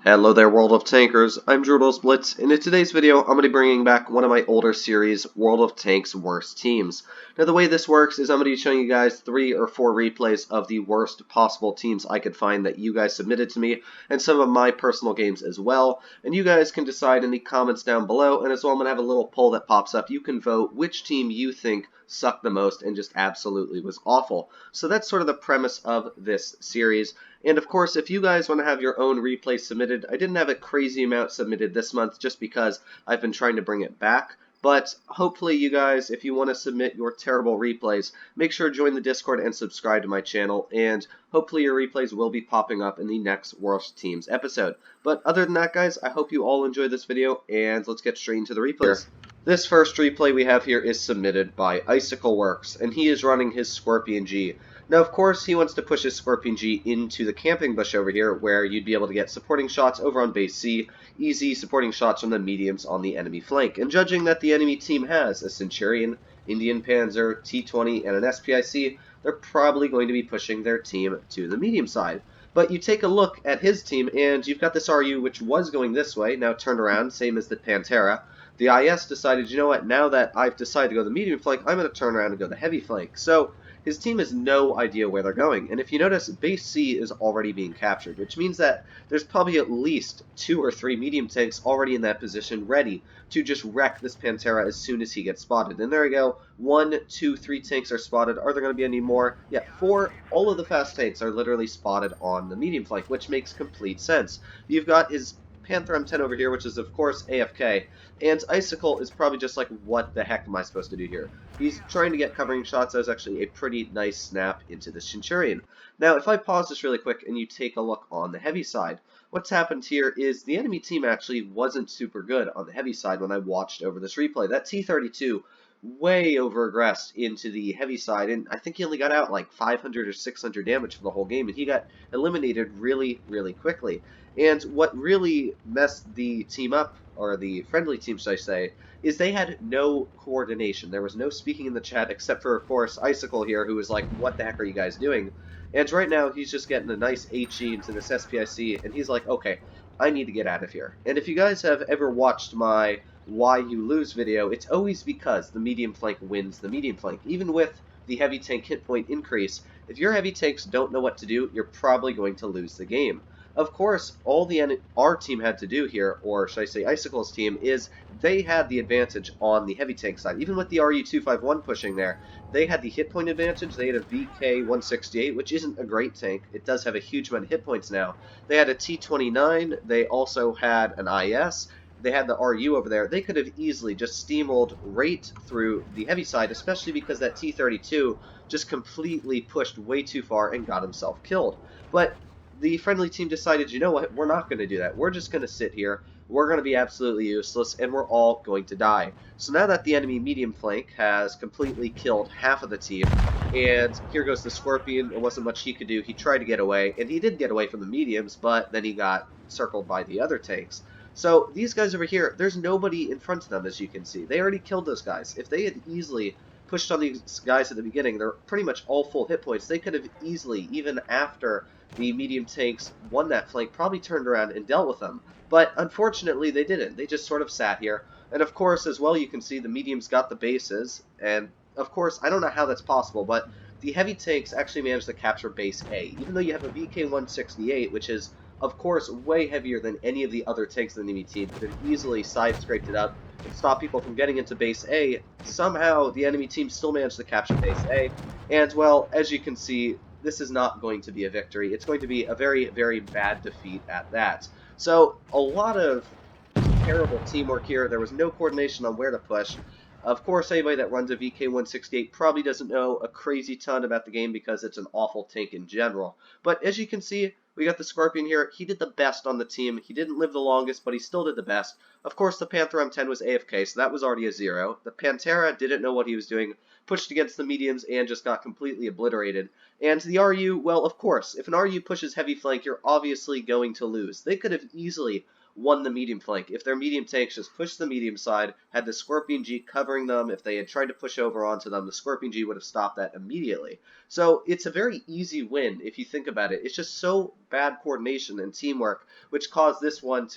Hello there, World of Tankers. I'm Blitz, and in today's video, I'm going to be bringing back one of my older series, World of Tanks Worst Teams. Now, the way this works is I'm going to be showing you guys 3 or 4 replays of the worst possible teams I could find that you guys submitted to me, and some of my personal games as well. And you guys can decide in the comments down below, and as well, I'm going to have a little poll that pops up. You can vote which team you think sucked the most and just absolutely was awful. So that's sort of the premise of this series. And of course, if you guys want to have your own replays submitted, I didn't have a crazy amount submitted this month just because I've been trying to bring it back. But hopefully you guys, if you want to submit your terrible replays, make sure to join the Discord and subscribe to my channel. And hopefully your replays will be popping up in the next Worst Teams episode. But other than that, guys, I hope you all enjoyed this video, and let's get straight into the replays. This first replay we have here is submitted by IcicleWorks, and he is running his Scorpion G. Now, of course, he wants to push his Scorpion G into the camping bush over here, where you'd be able to get supporting shots over on base C, easy supporting shots from the mediums on the enemy flank. And judging that the enemy team has a Centurion, Indian Panzer, T-20, and an SPIC, they're probably going to be pushing their team to the medium side. But you take a look at his team, and you've got this RU which was going this way, now turned around, same as the Pantera. The IS decided, you know what, now that I've decided to go the medium flank, I'm going to turn around and go the heavy flank. So his team has no idea where they're going. And if you notice, base C is already being captured, which means that there's probably at least 2 or 3 medium tanks already in that position ready to just wreck this Pantera as soon as he gets spotted. And there we go. 1, 2, 3 tanks are spotted. Are there going to be any more? Yeah, 4. All of the fast tanks are literally spotted on the medium flank, which makes complete sense. You've got his Panther M10 over here, which is of course AFK, and Icicle is probably just like, what the heck am I supposed to do here? He's trying to get covering shots. That was actually a pretty nice snap into the Centurion. Now, if I pause this really quick and you take a look on the heavy side, what's happened here is the enemy team actually wasn't super good on the heavy side when I watched over this replay. That T-32 way over-aggressed into the heavy side, and I think he only got out like 500 or 600 damage for the whole game, and he got eliminated really, really quickly. And what really messed the team up, or the friendly team should I say, is they had no coordination. There was no speaking in the chat except for, of course, Icicle here, who was like, what the heck are you guys doing? And right now, he's just getting a nice HE into this SPIC, and he's like, okay, I need to get out of here. And if you guys have ever watched my Why You Lose video, it's always because the medium flank wins the medium flank. Even with the heavy tank hit point increase, if your heavy tanks don't know what to do, you're probably going to lose the game. Of course, all our team had to do here, or should I say Icicle's team, is they had the advantage on the heavy tank side. Even with the RU-251 pushing there, they had the hit point advantage. They had a VK-168, which isn't a great tank. It does have a huge amount of hit points now. They had a T-29. They also had an IS. They had the RU over there. They could have easily just steamrolled right through the heavy side, especially because that T-32 just completely pushed way too far and got himself killed. But the friendly team decided, you know what, we're not going to do that. We're just going to sit here. We're going to be absolutely useless, and we're all going to die. So now that the enemy medium flank has completely killed half of the team, and here goes the Scorpion. There wasn't much he could do. He tried to get away, and he did get away from the mediums, but then he got circled by the other tanks. So these guys over here, there's nobody in front of them, as you can see. They already killed those guys. If they had easily pushed on these guys at the beginning, they're pretty much all full hit points. They could have easily, even after the medium tanks won that flank, probably turned around and dealt with them. But unfortunately, they didn't. They just sort of sat here. And of course, as well, you can see the mediums got the bases. And of course, I don't know how that's possible, but the heavy tanks actually managed to capture base A. Even though you have a VK-168, which is, of course, way heavier than any of the other tanks in the enemy team, could have easily side-scraped it up and stop people from getting into base A. Somehow, the enemy team still managed to capture base A. And, well, as you can see, this is not going to be a victory. It's going to be a very, very bad defeat at that. So, a lot of terrible teamwork here. There was no coordination on where to push. Of course, anybody that runs a VK-168 probably doesn't know a crazy ton about the game because it's an awful tank in general. But as you can see, we got the Scorpion here. He did the best on the team. He didn't live the longest, but he still did the best. Of course, the Panther M10 was AFK, so that was already a 0. The Pantera didn't know what he was doing, pushed against the mediums, and just got completely obliterated. And the RU, well, of course, if an RU pushes heavy flank, you're obviously going to lose. They could have easily won the medium flank. If their medium tanks just pushed the medium side, had the Scorpion G covering them, if they had tried to push over onto them, the Scorpion G would have stopped that immediately. So it's a very easy win if you think about it. It's just so bad coordination and teamwork, which caused this one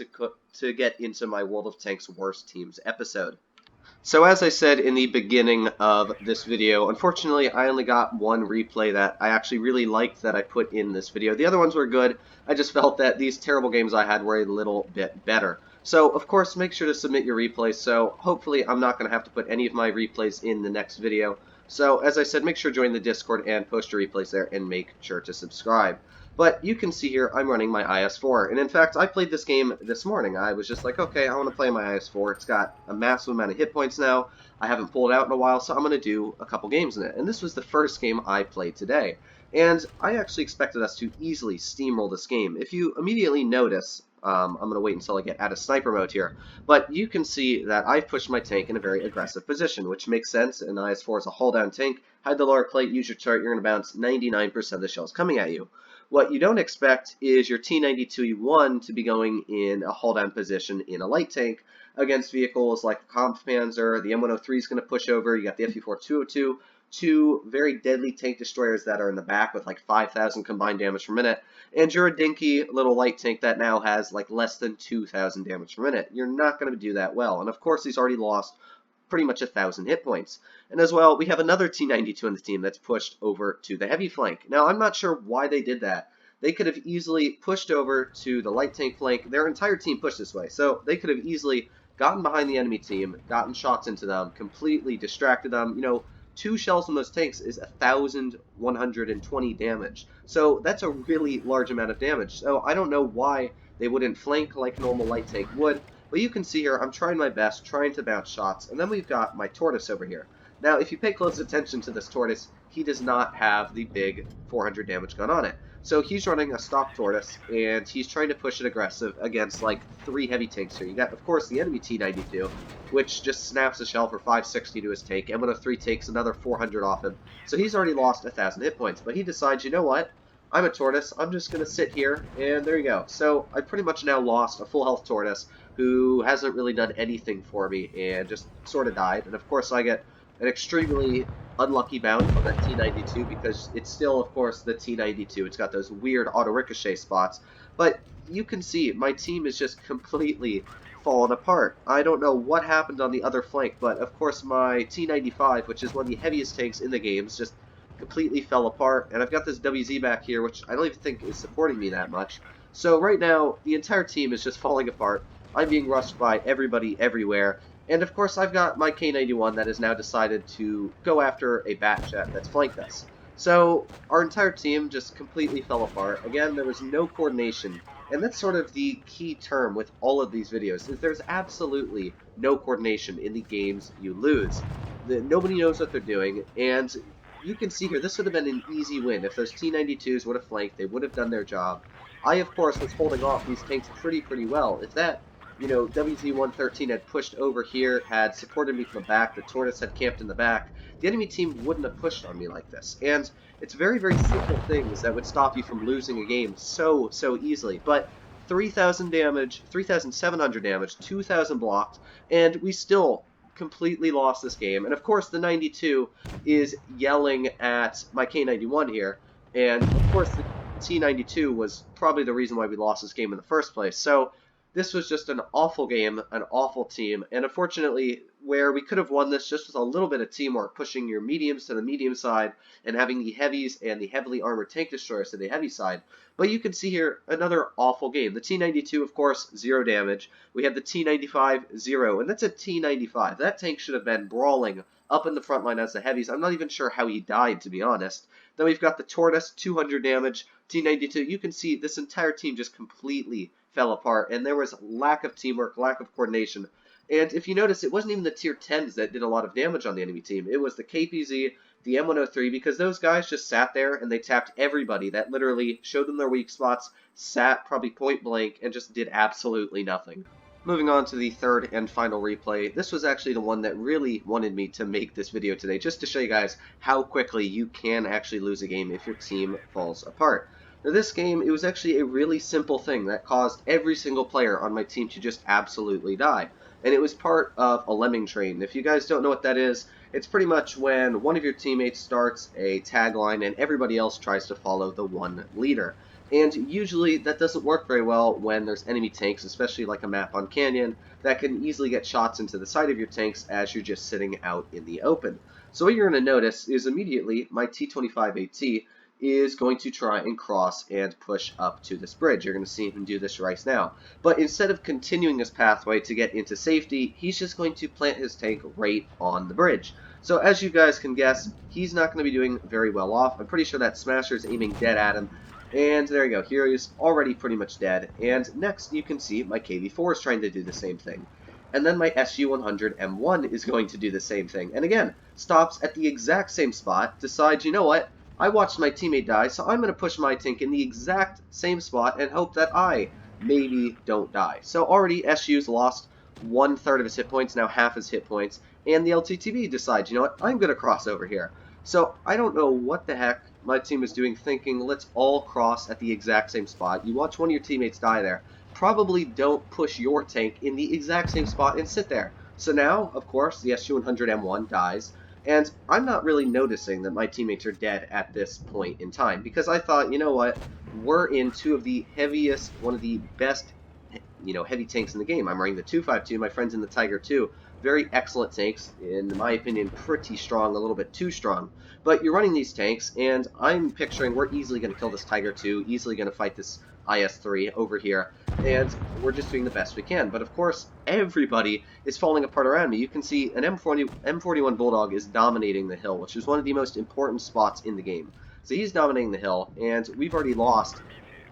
to get into my World of Tanks Worst Teams episode. So as I said in the beginning of this video, unfortunately I only got one replay that I actually really liked that I put in this video. The other ones were good. I just felt that these terrible games I had were a little bit better. So of course make sure to submit your replays, so hopefully I'm not going to have to put any of my replays in the next video. So as I said, make sure to join the Discord and post your replays there, and make sure to subscribe. But you can see here I'm running my IS-4, and in fact I played this game this morning. I was just like, okay, I want to play my IS-4. It's got a massive amount of hit points now. I haven't pulled it out in a while, so I'm going to do a couple games in it. And this was the first game I played today. And I actually expected us to easily steamroll this game. If you immediately notice, I'm going to wait until I get out of sniper mode here, but you can see that I've pushed my tank in a very aggressive position, which makes sense. An IS-4 is a hull-down tank. Hide the lower plate, use your turret, you're going to bounce 99% of the shells coming at you. What you don't expect is your T-92E1 to be going in a hull-down position in a light tank against vehicles like the Kampfpanzer. The M103 is going to push over. You got the Fe-4-202, two very deadly tank destroyers that are in the back with like 5,000 combined damage per minute, and you're a dinky little light tank that now has like less than 2,000 damage per minute. You're not going to do that well, and of course he's already lost pretty much 1,000 hit points. And as well, we have another T-92 on the team that's pushed over to the heavy flank. Now, I'm not sure why they did that. They could have easily pushed over to the light tank flank. Their entire team pushed this way, so they could have easily gotten behind the enemy team, gotten shots into them, completely distracted them. You know, 2 shells from those tanks is 1,120 damage. So that's a really large amount of damage. So I don't know why they wouldn't flank like a normal light tank would. But you can see here, I'm trying my best, trying to bounce shots, and then we've got my Tortoise over here. Now, if you pay close attention to this Tortoise, he does not have the big 400 damage gun on it. So he's running a stock Tortoise, and he's trying to push it aggressive against, like, 3 heavy tanks here. You got, of course, the enemy T-92, which just snaps a shell for 560 to his tank. M103 takes another 400 off him. So he's already lost 1,000 hit points, but he decides, you know what? I'm a Tortoise, I'm just going to sit here, and there you go. So I pretty much now lost a full health Tortoise who hasn't really done anything for me and just sort of died. And of course I get an extremely unlucky bounce on that T-92 because it's still, of course, the T-92. It's got those weird auto-ricochet spots. But you can see my team is just completely fallen apart. I don't know what happened on the other flank, but of course my T-95, which is one of the heaviest tanks in the games, just completely fell apart, and I've got this WZ back here, which I don't even think is supporting me that much. So right now, the entire team is just falling apart. I'm being rushed by everybody everywhere, and of course I've got my K91 that has now decided to go after a bat jet that's flanked us. So our entire team just completely fell apart. Again, there was no coordination, and that's sort of the key term with all of these videos, is there's absolutely no coordination in the games you lose. Nobody knows what they're doing, and you can see here, this would have been an easy win. If those T-92s would have flanked, they would have done their job. I, of course, was holding off these tanks pretty well. If that, you know, WZ-113 had pushed over here, had supported me from the back, the Tortoise had camped in the back, the enemy team wouldn't have pushed on me like this. And it's very simple things that would stop you from losing a game so easily. But 3,000 damage, 3,700 damage, 2,000 blocked, and we still completely lost this game. And of course the 92 is yelling at my K91 here, and of course the T92 was probably the reason why we lost this game in the first place. So this was just an awful game, an awful team, and unfortunately where we could have won this just with a little bit of teamwork, pushing your mediums to the medium side and having the heavies and the heavily armored tank destroyers to the heavy side. But you can see here another awful game. The T92, of course, 0 damage. We have the T95, 0, and that's a T95. That tank should have been brawling up in the front line as the heavies. I'm not even sure how he died, to be honest. Then we've got the Tortoise, 200 damage, T92. You can see this entire team just completely fell apart, and there was lack of teamwork, lack of coordination. And if you notice, it wasn't even the tier 10s that did a lot of damage on the enemy team. It was the KPZ, the M103, because those guys just sat there and they tapped everybody. That literally showed them their weak spots, sat probably point blank, and just did absolutely nothing. Moving on to the third and final replay, this was actually the one that really wanted me to make this video today, just to show you guys how quickly you can actually lose a game if your team falls apart. Now this game, it was actually a really simple thing that caused every single player on my team to just absolutely die. And it was part of a lemming train. If you guys don't know what that is, it's pretty much when one of your teammates starts a tagline and everybody else tries to follow the one leader. And usually that doesn't work very well when there's enemy tanks, especially like a map on Canyon, that can easily get shots into the side of your tanks as you're just sitting out in the open. So what you're going to notice is immediately my T-25AT is going to try and cross and push up to this bridge. You're going to see him do this right now. But instead of continuing his pathway to get into safety, he's just going to plant his tank right on the bridge. So as you guys can guess, he's not going to be doing very well off. I'm pretty sure that Smasher's aiming dead at him. And there you go, here he is already pretty much dead. And next you can see my KV-4 is trying to do the same thing. And then my SU-100M1 is going to do the same thing. And again, stops at the exact same spot, decides, you know what, I watched my teammate die, so I'm going to push my tank in the exact same spot and hope that I maybe don't die. So already SU's lost 1/3 of his hit points, now half his hit points, and the LTTB decides, you know what, I'm going to cross over here. So I don't know what the heck my team was doing thinking, let's all cross at the exact same spot. You watch one of your teammates die there. Probably don't push your tank in the exact same spot and sit there. So now, of course, the SU-100M1 dies. And I'm not really noticing that my teammates are dead at this point in time, because I thought, you know what, we're in two of the heaviest, one of the best, heavy tanks in the game. I'm running the 252, my friend's in the Tiger 2. Very excellent tanks, in my opinion, pretty strong, a little bit too strong. But you're running these tanks, and I'm picturing we're easily going to kill this Tiger 2, easily going to fight this IS-3 over here, and we're just doing the best we can. But of course, everybody is falling apart around me. You can see an M41 Bulldog is dominating the hill, which is one of the most important spots in the game. So he's dominating the hill, and we've already lost,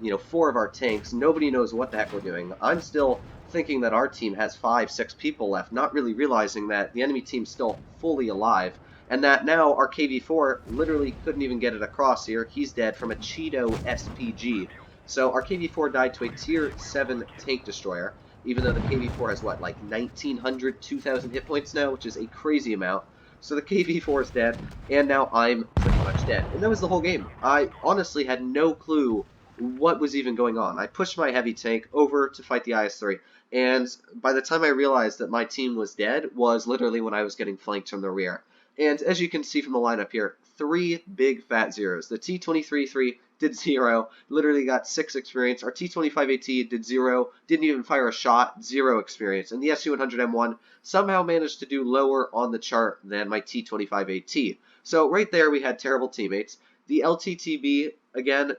4 of our tanks. Nobody knows what the heck we're doing. I'm still thinking that our team has 5, 6 people left, not really realizing that the enemy team's still fully alive, and that now our KV-4 literally couldn't even get it across here. He's dead from a Cheeto SPG. So our KV-4 died to a Tier 7 tank destroyer, even though the KV-4 has, what, like 1,900, 2,000 hit points now, which is a crazy amount. So the KV-4 is dead, and now I'm pretty much dead. And that was the whole game. I honestly had no clue what was even going on. I pushed my heavy tank over to fight the IS-3, and by the time I realized that my team was dead was literally when I was getting flanked from the rear. And as you can see from the lineup here, 3 big fat zeros. The T-23-3 did 0, literally got 6 experience. Our T-25AT did 0, didn't even fire a shot, 0 experience. And the SU-100M1 somehow managed to do lower on the chart than my T-25AT. So right there we had terrible teammates. The LTTB, again,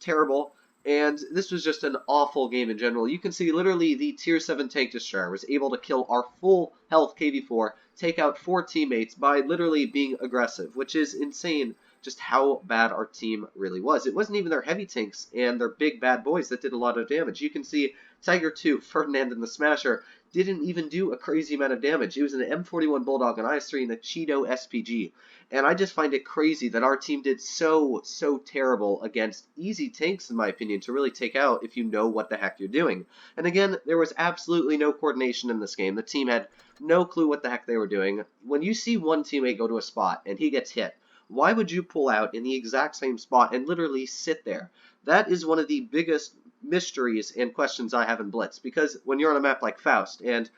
terrible. And this was just an awful game in general. You can see literally the Tier 7 tank destroyer was able to kill our full health KV-4, take out 4 teammates by literally being aggressive, which is insane just how bad our team really was. It wasn't even their heavy tanks and their big bad boys that did a lot of damage. You can see Tiger 2, Ferdinand, and the Smasher didn't even do a crazy amount of damage. It was an M41 Bulldog, an IS-3, and a Cheeto SPG. And I just find it crazy that our team did so terrible against easy tanks, in my opinion, to really take out if you know what the heck you're doing. And again, there was absolutely no coordination in this game. The team had no clue what the heck they were doing. When you see one teammate go to a spot and he gets hit, why would you pull out in the exact same spot and literally sit there? That is one of the biggest mysteries and questions I have in Blitz, because when you're on a map like Faust, when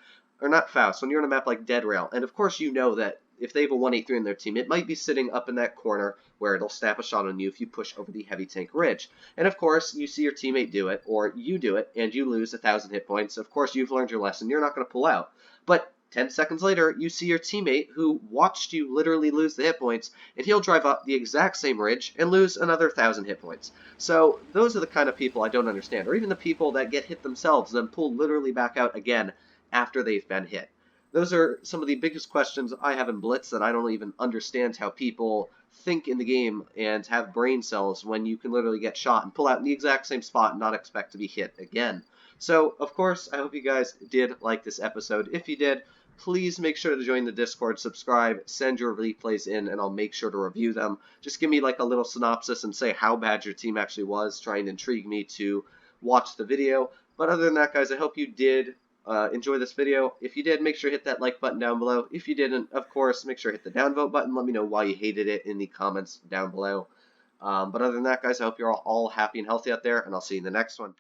you're on a map like Dead Rail, and of course you know that if they have a 183 in their team, it might be sitting up in that corner where it'll snap a shot on you if you push over the heavy tank ridge. And of course, you see your teammate do it, or you do it, and you lose 1,000 hit points. Of course, you've learned your lesson. You're not going to pull out. But 10 seconds later, you see your teammate who watched you literally lose the hit points, and he'll drive up the exact same ridge and lose another 1,000 hit points. So those are the kind of people I don't understand, or even the people that get hit themselves, then pull literally back out again after they've been hit. Those are some of the biggest questions I have in Blitz, that I don't even understand how people think in the game and have brain cells when you can literally get shot and pull out in the exact same spot and not expect to be hit again. So, of course, I hope you guys did like this episode. If you did, please make sure to join the Discord, subscribe, send your replays in, and I'll make sure to review them. Just give me like a little synopsis and say how bad your team actually was, try and intrigue me to watch the video. But other than that, guys, I hope you did enjoy this video. If you did, make sure to hit that like button down below. If you didn't, of course, make sure to hit the downvote button. Let me know why you hated it in the comments down below. But other than that, guys, I hope you're all happy and healthy out there, and I'll see you in the next one.